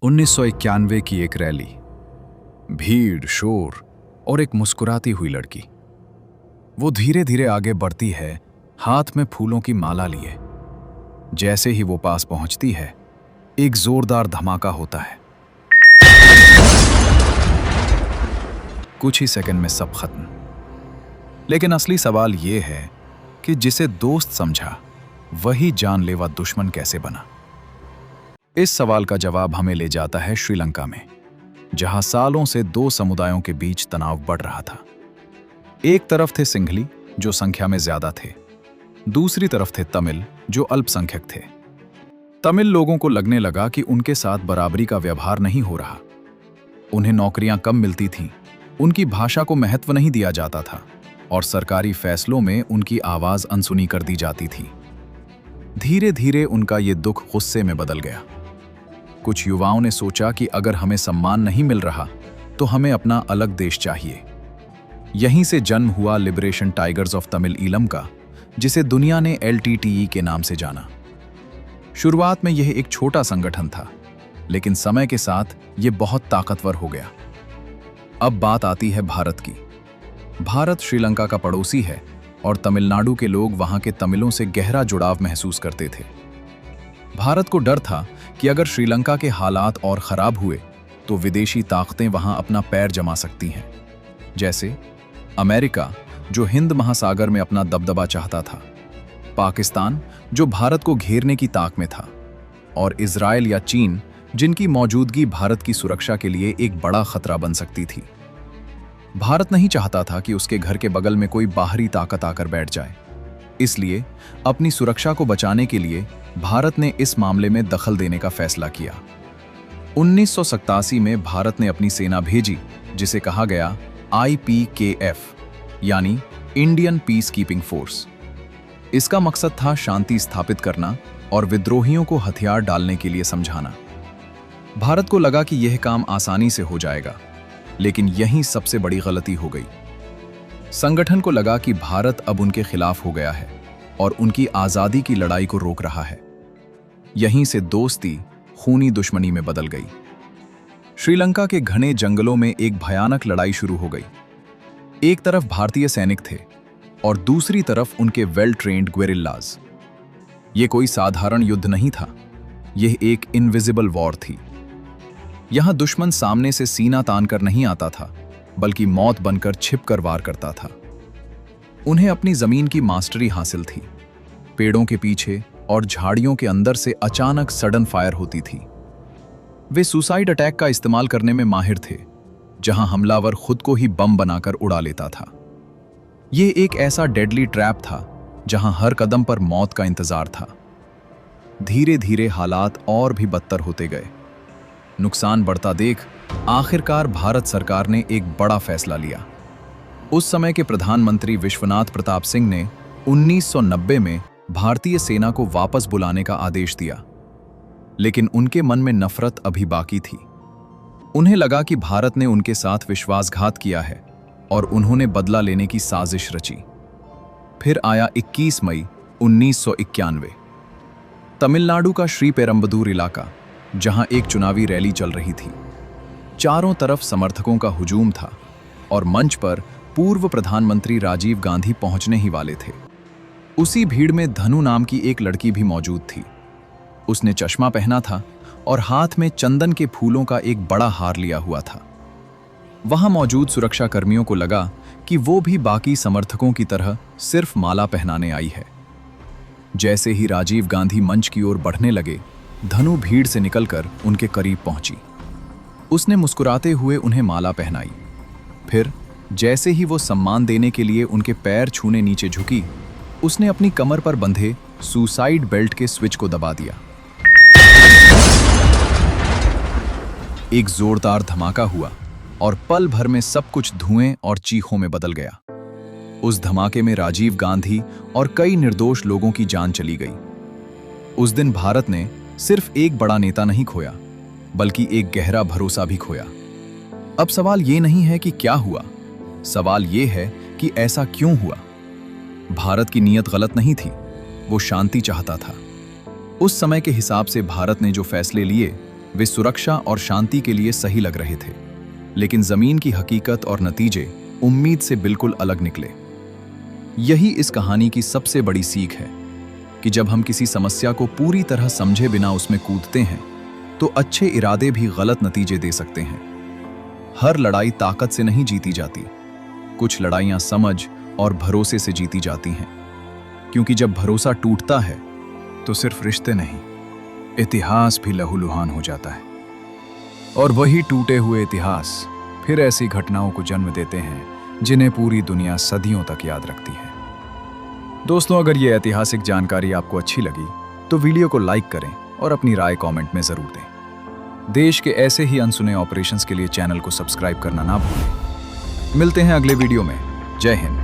1991 की एक रैली, भीड़, शोर और एक मुस्कुराती हुई लड़की। वो धीरे धीरे आगे बढ़ती है, हाथ में फूलों की माला लिए। जैसे ही वो पास पहुंचती है, एक जोरदार धमाका होता है। कुछ ही सेकंड में सब खत्म। लेकिन असली सवाल ये है कि जिसे दोस्त समझा, वही जानलेवा दुश्मन कैसे बना। इस सवाल का जवाब हमें ले जाता है श्रीलंका में, जहां सालों से दो समुदायों के बीच तनाव बढ़ रहा था। एक तरफ थे सिंघली, जो संख्या में ज्यादा थे। दूसरी तरफ थे तमिल, जो अल्पसंख्यक थे। तमिल लोगों को लगने लगा कि उनके साथ बराबरी का व्यवहार नहीं हो रहा। उन्हें नौकरियां कम मिलती थीं, उनकी भाषा को महत्व नहीं दिया जाता था और सरकारी फैसलों में उनकी आवाज अनसुनी कर दी जाती थी। धीरे धीरे उनका ये दुख गुस्से में बदल गया। कुछ युवाओं ने सोचा कि अगर हमें सम्मान नहीं मिल रहा तो हमें अपना अलग देश चाहिए। यहीं से जन्म हुआ liberation tigers of Tamil Eelam का, जिसे दुनिया ने LTTE के नाम से जाना। शुरुआत में यह एक छोटा संगठन था, लेकिन समय के साथ यह बहुत ताकतवर हो गया। अब बात आती है भारत की। भारत श्रीलंका का पड़ोसी है और तमिलनाडु के लोग वहां के तमिलों से गहरा जुड़ाव महसूस करते थे। भारत को डर था कि अगर श्रीलंका के हालात और खराब हुए तो विदेशी ताकतें वहां अपना पैर जमा सकती हैं। जैसे अमेरिका, जो हिंद महासागर में अपना दबदबा चाहता था, पाकिस्तान, जो भारत को घेरने की ताक में था, और इजराइल या चीन, जिनकी मौजूदगी भारत की सुरक्षा के लिए एक बड़ा खतरा बन सकती थी। भारत नहीं चाहता था कि उसके घर के बगल में कोई बाहरी ताकत आकर बैठ जाए। इसलिए अपनी सुरक्षा को बचाने के लिए भारत ने इस मामले में दखल देने का फैसला किया। 1987 में भारत ने अपनी सेना भेजी, जिसे कहा गया IPKF, यानी इंडियन पीस कीपिंग फोर्स। इसका मकसद था शांति स्थापित करना और विद्रोहियों को हथियार डालने के लिए समझाना। भारत को लगा कि यह काम आसानी से हो जाएगा, लेकिन यहीं सबसे बड़ी गलती हो गई। संगठन को लगा कि भारत अब उनके खिलाफ हो गया है और उनकी आजादी की लड़ाई को रोक रहा है। यहीं से दोस्ती खूनी दुश्मनी में बदल गई। श्रीलंका के घने जंगलों में एक भयानक लड़ाई शुरू हो गई। एक तरफ भारतीय सैनिक थे और दूसरी तरफ उनके वेल ट्रेन्ड ग्वेरिल्लाज। यह कोई साधारण युद्ध नहीं था, यह एक इनविजिबल वॉर थी। यहां दुश्मन सामने से सीना तान कर नहीं आता था, बल्कि मौत बनकर छिपकर वार करता था। उन्हें अपनी जमीन की मास्टरी हासिल थी। पेड़ों के पीछे और झाड़ियों के अंदर से अचानक सडन फायर होती थी। वे सुसाइड अटैक का इस्तेमाल करने में माहिर थे, जहां हमलावर खुद को ही बम बनाकर उड़ा लेता था। यह एक ऐसा डेडली ट्रैप था जहां हर कदम पर मौत का इंतजार था। धीरे धीरे हालात और भी बदतर होते गए। नुकसान बढ़ता देख आखिरकार भारत सरकार ने एक बड़ा फैसला लिया। उस समय के प्रधानमंत्री विश्वनाथ प्रताप सिंह ने 1990 में भारतीय सेना को वापस बुलाने का आदेश दिया। लेकिन उनके मन में नफरत अभी बाकी थी। उन्हें लगा कि भारत ने उनके साथ विश्वासघात किया है और उन्होंने बदला लेने की साजिश रची। फिर आया 21 मई 1991। तमिलनाडु का श्रीपेरम्बदूर इलाका, जहां एक चुनावी रैली चल रही थी। चारों तरफ समर्थकों का हुजूम था और मंच पर पूर्व प्रधानमंत्री राजीव गांधी पहुंचने ही वाले थे। उसी भीड़ में धनु नाम की एक लड़की भी मौजूद थी। उसने चश्मा पहना था और हाथ में चंदन के फूलों का एक बड़ा हार लिया हुआ था। वहां मौजूद सुरक्षा कर्मियों को लगा कि वो भी बाकी समर्थकों की तरह सिर्फ माला पहनाने आई है। जैसे ही राजीव गांधी मंच की ओर बढ़ने लगे, धनु भीड़ से निकलकर उनके करीब पहुंची। उसने मुस्कुराते हुए उन्हें माला पहनाई। फिर जैसे ही वो सम्मान देने के लिए उनके पैर छूने नीचे झुकी, उसने अपनी कमर पर बंधे सुसाइड बेल्ट के स्विच को दबा दिया। एक जोरदार धमाका हुआ और पल भर में सब कुछ धुएं और चीखों में बदल गया। उस धमाके में राजीव गांधी और कई निर्दोष लोगों की जान चली गई। उस दिन भारत ने सिर्फ एक बड़ा नेता नहीं खोया, बल्कि एक गहरा भरोसा भी खोया। अब सवाल ये नहीं है कि क्या हुआ, सवाल ये है कि ऐसा क्यों हुआ। भारत की नीयत गलत नहीं थी, वो शांति चाहता था। उस समय के हिसाब से भारत ने जो फैसले लिए वे सुरक्षा और शांति के लिए सही लग रहे थे, लेकिन जमीन की हकीकत और नतीजे उम्मीद से बिल्कुल अलग निकले। यही इस कहानी की सबसे बड़ी सीख है कि जब हम किसी समस्या को पूरी तरह समझे बिना उसमें कूदते हैं तो अच्छे इरादे भी गलत नतीजे दे सकते हैं। हर लड़ाई ताकत से नहीं जीती जाती, कुछ लड़ाइयां समझ और भरोसे से जीती जाती हैं, क्योंकि जब भरोसा टूटता है तो सिर्फ रिश्ते नहीं, इतिहास भी लहूलुहान हो जाता है। और वही टूटे हुए इतिहास फिर ऐसी घटनाओं को जन्म देते हैं जिन्हें पूरी दुनिया सदियों तक याद रखती है। दोस्तों, अगर ये ऐतिहासिक जानकारी आपको अच्छी लगी तो वीडियो को लाइक करें और अपनी राय कमेंट में जरूर दें। देश के ऐसे ही अनसुने ऑपरेशंस के लिए चैनल को सब्सक्राइब करना ना भूलें। मिलते हैं अगले वीडियो में। जय हिंद।